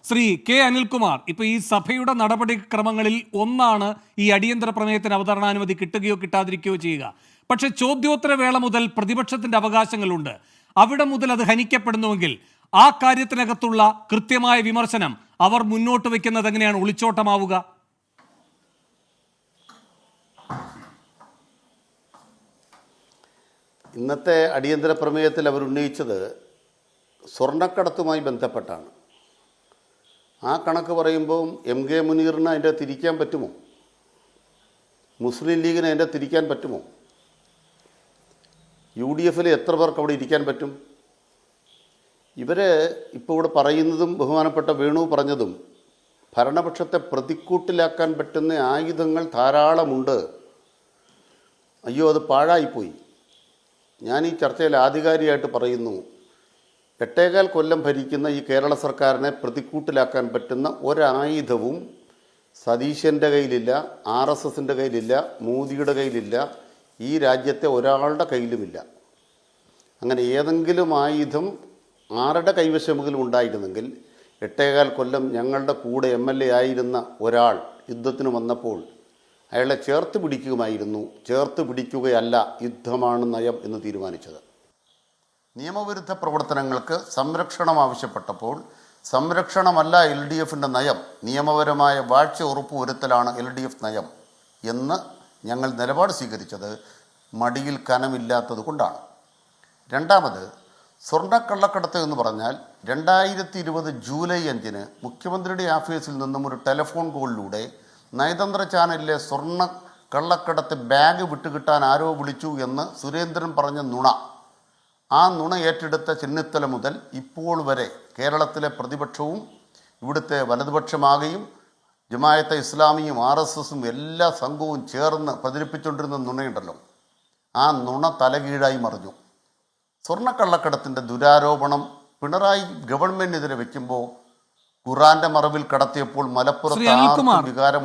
Shri K Anilkumar, ഇപ്പൊ ഈ സഭയുടെ നടപടിക്രമങ്ങളിൽ ഒന്നാണ് ഈ അടിയന്തര പ്രമേയത്തിന് അവതരണാനുമതി കിട്ടുകയോ കിട്ടാതിരിക്കുകയോ ചെയ്യുക. പക്ഷെ ചോദ്യോത്തര വേള മുതൽ പ്രതിപക്ഷത്തിന്റെ അവകാശങ്ങളുണ്ട്. അവിടെ മുതൽ അത് ഹനിക്കപ്പെടുന്നുവെങ്കിൽ ആ കാര്യത്തിനകത്തുള്ള കൃത്യമായ വിമർശനം അവർ മുന്നോട്ട് വെക്കുന്നത് എങ്ങനെയാണ് ഒളിച്ചോട്ടമാവുക? ഇന്നത്തെ അടിയന്തര പ്രമേയത്തിൽ അവർ ഉന്നയിച്ചത് സ്വർണ്ണക്കടത്തുമായി ബന്ധപ്പെട്ടാണ്. ആ കണക്ക് പറയുമ്പോൾ എം കെ മുനീറിന് അതിൻ്റെ തിരിക്കാൻ പറ്റുമോ? മുസ്ലിം ലീഗിന് അതിൻ്റെ തിരിക്കാൻ പറ്റുമോ? യു ഡി എഫിൽ എത്ര പേർക്ക് അവിടെ ഇരിക്കാൻ പറ്റും? ഇവർ ഇപ്പോൾ ഇവിടെ പറയുന്നതും ബഹുമാനപ്പെട്ട വേണു പറഞ്ഞതും ഭരണപക്ഷത്തെ പ്രതിക്കൂട്ടിലാക്കാൻ പറ്റുന്ന ആയുധങ്ങൾ ധാരാളമുണ്ട്. അയ്യോ, അത് പാഴായിപ്പോയി. ഞാൻ ഈ ചർച്ചയിൽ ആധികാരികമായിട്ട് പറയുന്നു, 8.25 കൊല്ലം ഭരിക്കുന്ന ഈ കേരള സർക്കാരിനെ പ്രതിക്കൂട്ടിലാക്കാൻ പറ്റുന്ന ഒരായുധവും സതീശൻ്റെ കയ്യിലില്ല, RSSൻ്റെ കയ്യിലില്ല, മോദിയുടെ കയ്യിലില്ല, ഈ രാജ്യത്തെ ഒരാളുടെ കയ്യിലുമില്ല. അങ്ങനെ ഏതെങ്കിലും ആയുധം ആരുടെ കൈവശമെങ്കിലും ഉണ്ടായിരുന്നെങ്കിൽ 8.25 കൊല്ലം ഞങ്ങളുടെ കൂടെ MLA ആയിരുന്ന ഒരാൾ യുദ്ധത്തിന് വന്നപ്പോൾ അയാളെ ചേർത്ത് പിടിക്കുമായിരുന്നു. ചേർത്ത് പിടിക്കുകയല്ല, യുദ്ധമാണ് നയം എന്ന് തീരുമാനിച്ചത്. നിയമവിരുദ്ധ പ്രവർത്തനങ്ങൾക്ക് സംരക്ഷണം ആവശ്യപ്പെട്ടപ്പോൾ സംരക്ഷണമല്ല LDFൻ്റെ നയം, നിയമപരമായ വാഴ്ച ഉറപ്പുവരുത്തലാണ് LDF നയം എന്ന് ഞങ്ങൾ നിലപാട് സ്വീകരിച്ചത് മടിയിൽ കനമില്ലാത്തത് കൊണ്ടാണ്. രണ്ടാമത്, സ്വർണ്ണക്കള്ളക്കടത്ത് എന്ന് പറഞ്ഞാൽ 2020 ജൂലൈ 5 മുഖ്യമന്ത്രിയുടെ ഓഫീസിൽ നിന്നും ഒരു ടെലിഫോൺ കോളിലൂടെ നയതന്ത്ര ചാനലിലെ സ്വർണ്ണ കള്ളക്കടത്ത് ബാഗ് വിട്ടുകിട്ടാൻ ആരോ വിളിച്ചു എന്ന് സുരേന്ദ്രൻ പറഞ്ഞ നുണ, ആ നുണ ഏറ്റെടുത്ത ചെന്നിത്തല മുതൽ ഇപ്പോൾ വരെ കേരളത്തിലെ പ്രതിപക്ഷവും ഇവിടുത്തെ വലതുപക്ഷമാകെയും ജമായത്തെ ഇസ്ലാമിയും RSSും എല്ലാ സംഘവും ചേർന്ന് പ്രചരിപ്പിച്ചുകൊണ്ടിരുന്ന നുണയുണ്ടല്ലോ, ആ നുണ തലകീഴായി മറിഞ്ഞു. സ്വർണ്ണക്കള്ളക്കടത്തിൻ്റെ ദുരാരോപണം പിണറായി ഗവൺമെൻറ്റിനെതിരെ വയ്ക്കുമ്പോൾ ഖുറാന്റെ മറവിൽ കടത്തിയപ്പോൾ മലപ്പുറത്ത് വികാരം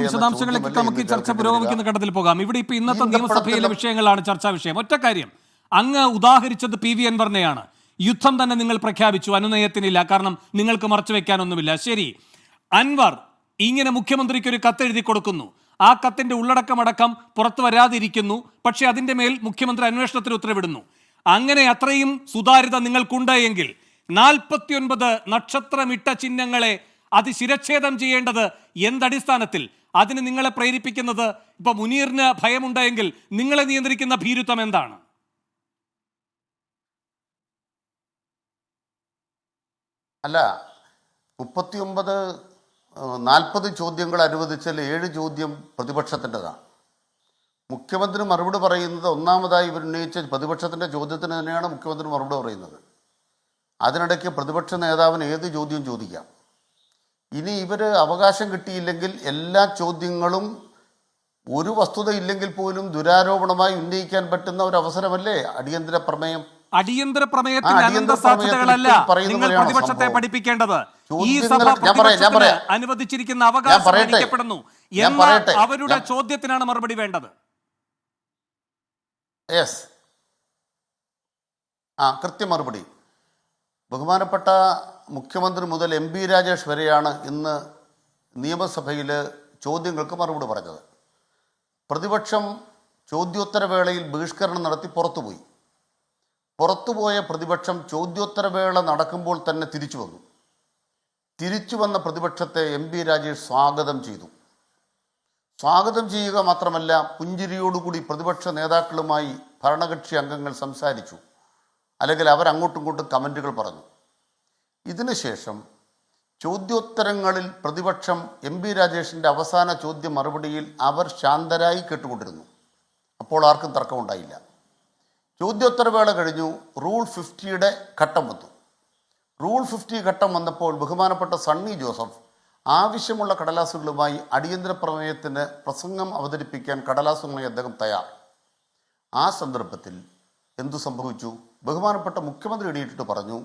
വിശദാംശങ്ങളിലേക്ക് നമുക്ക് ചർച്ച പുരോഗമിക്കുന്ന ഘട്ടത്തിൽ പോകാം. ഇവിടെ ഇപ്പൊ ഇന്നത്തെ നിയമസഭയിലെ വിഷയങ്ങളാണ് ചർച്ചാ വിഷയം. ഒറ്റ കാര്യം, അങ്ങ് ഉദാഹരിച്ചത് PV അൻവറിനെയാണ്. യുദ്ധം തന്നെ നിങ്ങൾ പ്രഖ്യാപിച്ചു, അനുനയത്തിനില്ല, കാരണം നിങ്ങൾക്ക് മറച്ചു വെക്കാനൊന്നുമില്ല. ശരി, അൻവർ ഇങ്ങനെ മുഖ്യമന്ത്രിക്ക് ഒരു കത്തെഴുതി കൊടുക്കുന്നു, ആ കത്തിന്റെ ഉള്ളടക്കമടക്കം പുറത്തു വരാതിരിക്കുന്നു, പക്ഷെ അതിന്റെ മേൽ മുഖ്യമന്ത്രി അന്വേഷണത്തിന് ഉത്തരവിടുന്നു. അങ്ങനെ അത്രയും സുതാര്യത നിങ്ങൾക്കുണ്ട് എങ്കിൽ 49 നക്ഷത്രമിട്ട ചിഹ്നങ്ങളെ അത് ശിരച്ഛേദം ചെയ്യേണ്ടത് എന്തടിസ്ഥാനത്തിൽ? അതിന് നിങ്ങളെ പ്രേരിപ്പിക്കുന്നത് ഇപ്പൊ മുനീറിന് ഭയമുണ്ടെങ്കിൽ നിങ്ങളെ നിയന്ത്രിക്കുന്ന ഭീരുത്വം എന്താണ്? അല്ല, 40 ചോദ്യങ്ങൾ അനുവദിച്ചാൽ 7 ചോദ്യം പ്രതിപക്ഷത്തിൻ്റെതാണ്. മുഖ്യമന്ത്രി മറുപടി പറയുന്നത് ഒന്നാമതായി ഇവർ ഉന്നയിച്ച പ്രതിപക്ഷത്തിൻ്റെ ചോദ്യത്തിന് തന്നെയാണ് മുഖ്യമന്ത്രി മറുപടി പറയുന്നത്. അതിനിടയ്ക്ക് പ്രതിപക്ഷ നേതാവിന് ഏത് ചോദ്യവും ചോദിക്കാം. ഇനി ഇവർ അവകാശം കിട്ടിയില്ലെങ്കിൽ എല്ലാ ചോദ്യങ്ങളും ഒരു വസ്തുത ഇല്ലെങ്കിൽ പോലും ദുരാരോപണമായി ഉന്നയിക്കാൻ പറ്റുന്ന ഒരു അവസരമല്ലേ അടിയന്തര പ്രമേയം? അടിയന്തര പ്രമേയത്തിന് സാധ്യതകളല്ല നിങ്ങൾ പ്രതിപക്ഷത്തെ പഠിപ്പിക്കേണ്ടത്. ഈ സഭ അനുവദിച്ചിരിക്കുന്ന അവകാശം ഹനിക്കപ്പെടുന്നു എന്ന അവരുടെ ചോദ്യത്തിനാണ് മറുപടി വേണ്ടത്. യെസ്, കൃത്യ മറുപടി. ബഹുമാനപ്പെട്ട മുഖ്യമന്ത്രി മുതൽ MP രാജേഷ് വരെയാണ് ഇന്ന് നിയമസഭയിൽ ചോദ്യങ്ങൾക്ക് മറുപടി പറഞ്ഞത്. പ്രതിപക്ഷം ചോദ്യോത്തരവേളയിൽ ബഹിഷ്കരണം നടത്തി പുറത്തുപോയി. പുറത്തുപോയ പ്രതിപക്ഷം ചോദ്യോത്തരവേള നടക്കുമ്പോൾ തന്നെ തിരിച്ചു വന്നു. തിരിച്ചു വന്ന പ്രതിപക്ഷത്തെ MP രാജേഷ് സ്വാഗതം ചെയ്തു. സ്വാഗതം ചെയ്യുക മാത്രമല്ല, പുഞ്ചിരിയോടുകൂടി പ്രതിപക്ഷ നേതാക്കളുമായി ഭരണകക്ഷി അംഗങ്ങൾ സംസാരിച്ചു, അല്ലെങ്കിൽ അവരങ്ങോട്ടും ഇങ്ങോട്ടും കമൻറ്റുകൾ പറഞ്ഞു. ഇതിനുശേഷം ചോദ്യോത്തരങ്ങളിൽ പ്രതിപക്ഷം MP രാജേഷിൻ്റെ അവസാന ചോദ്യ മറുപടിയിൽ അവർ ശാന്തരായി കേട്ടുകൊണ്ടിരുന്നു. അപ്പോൾ ആർക്കും തർക്കമുണ്ടായില്ല. ചോദ്യോത്തരവേള കഴിഞ്ഞു. റൂൾ 50യുടെ ഘട്ടം വന്നു. റൂൾ 50 ഘട്ടം വന്നപ്പോൾ ബഹുമാനപ്പെട്ട സണ്ണി ജോസഫ് ആവശ്യമുള്ള കടലാസുകളുമായി അടിയന്തര പ്രമേയത്തിന് പ്രസംഗം അവതരിപ്പിക്കാൻ കടലാസുമായി അദ്ദേഹം തയ്യാർ. ആ സന്ദർഭത്തിൽ എന്തു സംഭവിച്ചു? ബഹുമാനപ്പെട്ട മുഖ്യമന്ത്രി എണീറ്റിട്ട് പറഞ്ഞു,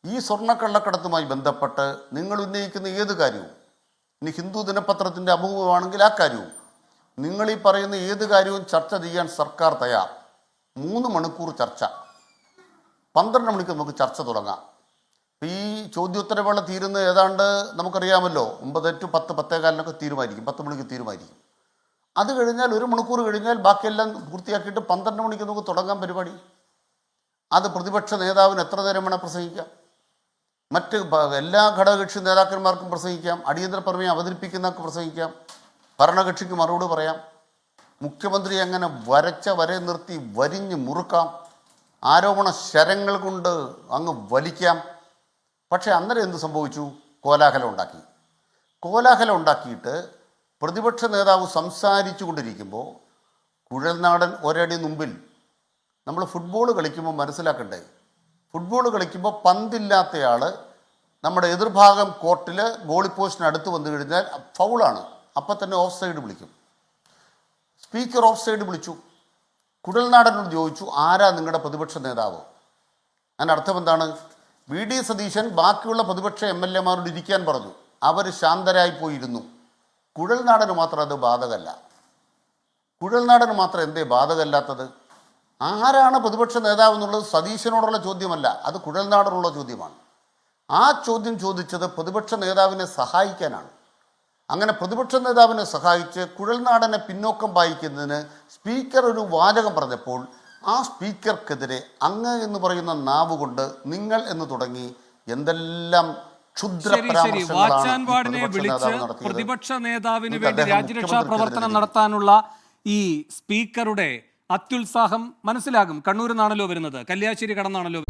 ഈ സ്വർണ്ണക്കള്ളക്കടത്തുമായി ബന്ധപ്പെട്ട് നിങ്ങൾ ഉന്നയിക്കുന്ന ഏത് കാര്യവും, ഇനി ഹിന്ദു ദിനപത്രത്തിൻ്റെ അഭിമുഖമാണെങ്കിൽ ആ കാര്യവും, നിങ്ങൾ ഈ പറയുന്ന ഏത് കാര്യവും ചർച്ച ചെയ്യാൻ സർക്കാർ തയ്യാർ. 3 മണിക്കൂർ ചർച്ച, 12 മണിക്ക് നമുക്ക് ചർച്ച തുടങ്ങാം. ഈ ചോദ്യോത്തരവേള തീരുന്നത് ഏതാണ്ട് നമുക്കറിയാമല്ലോ 9 to 10, 10:15 തീരുമാനിക്കും, 10 മണിക്ക് തീരുമാനിക്കും. അത് കഴിഞ്ഞാൽ 1 മണിക്കൂർ കഴിഞ്ഞാൽ ബാക്കിയെല്ലാം പൂർത്തിയാക്കിയിട്ട് 12 മണിക്ക് നമുക്ക് തുടങ്ങാൻ പരിപാടി. അത് പ്രതിപക്ഷ നേതാവിന് എത്ര നേരം വേണം പ്രസംഗിക്കാം, മറ്റ് എല്ലാ ഘടകകക്ഷി നേതാക്കന്മാർക്കും പ്രസംഗിക്കാം, അടിയന്തര പ്രമേയം അവതരിപ്പിക്കുന്നവർക്ക് പ്രസംഗിക്കാം, ഭരണകക്ഷിക്ക് മറുപടി പറയാം, മുഖ്യമന്ത്രി അങ്ങനെ വരച്ച വരെ നിർത്തി വരിഞ്ഞ് മുറുക്കാം, ആരോപണ ശരങ്ങൾ കൊണ്ട് അങ്ങ് വലിക്കാം. പക്ഷേ അന്നേരം എന്ത് സംഭവിച്ചു? കോലാഹലം ഉണ്ടാക്കി. കോലാഹലം ഉണ്ടാക്കിയിട്ട് പ്രതിപക്ഷ നേതാവ് സംസാരിച്ചു കൊണ്ടിരിക്കുമ്പോൾ കുഴൽനാടൻ ഒരടി മുമ്പിൽ. നമ്മൾ ഫുട്ബോൾ കളിക്കുമ്പോൾ മനസ്സിലാക്കണ്ടേ, ഫുട്ബോൾ കളിക്കുമ്പോൾ പന്തില്ലാത്തയാൾ നമ്മുടെ എതിർഭാഗം കോർട്ടിൽ ഗോളി പോസ്റ്റിന് അടുത്ത് വന്നു കഴിഞ്ഞാൽ ഫൗളാണ്, അപ്പം തന്നെ ഓഫ് സൈഡ് വിളിക്കും. സ്പീക്കർ ഓഫ് സൈഡ് വിളിച്ചു. കുഴൽനാടനോട് ചോദിച്ചു, ആരാ നിങ്ങളുടെ പ്രതിപക്ഷ നേതാവ്? അതിൻ്റെ അർത്ഥം എന്താണ്? വി ഡി സതീശൻ ബാക്കിയുള്ള പ്രതിപക്ഷ MLA-മാരോട് ഇരിക്കാൻ പറഞ്ഞു, അവർ ശാന്തരായി പോയിരുന്നു. കുഴൽനാടന് മാത്രം അത് ബാധകമല്ല. കുഴൽനാടന് മാത്രം എന്തേ ബാധകമല്ലാത്തത്? ആരാണ് പ്രതിപക്ഷ നേതാവ് എന്നുള്ളത് സതീശനോടുള്ള ചോദ്യമല്ല, അത് കുഴൽനാടനുള്ള ചോദ്യമാണ്. ആ ചോദ്യം ചോദിച്ചത് പ്രതിപക്ഷ നേതാവിനെ സഹായിക്കാനാണ്. അങ്ങനെ പ്രതിപക്ഷ നേതാവിനെ സഹായിച്ച് കുഴൽനാടനെ പിന്നോക്കം വായിക്കുന്നതിന് സ്പീക്കർ ഒരു വാചകം പറഞ്ഞപ്പോൾ ആ സ്പീക്കർക്കെതിരെ അങ്ങ് എന്ന് പറയുന്ന നാവ് കൊണ്ട് നിങ്ങൾ എന്ന് തുടങ്ങി എന്തെല്ലാം ക്ഷുദ്ര വാച്ചാൻവാർഡിനെ വിളിച്ച് പ്രതിപക്ഷ നേതാവിന് വേണ്ടി രാജ്യരക്ഷാ പ്രവർത്തനം നടത്താനുള്ള ഈ സ്പീക്കറുടെ അത്യുത്സാഹം മനസ്സിലാകും. കണ്ണൂരിൽ നിന്നാണല്ലോ വരുന്നത്, കല്യാശ്ശേരി കടന്നാണല്ലോ.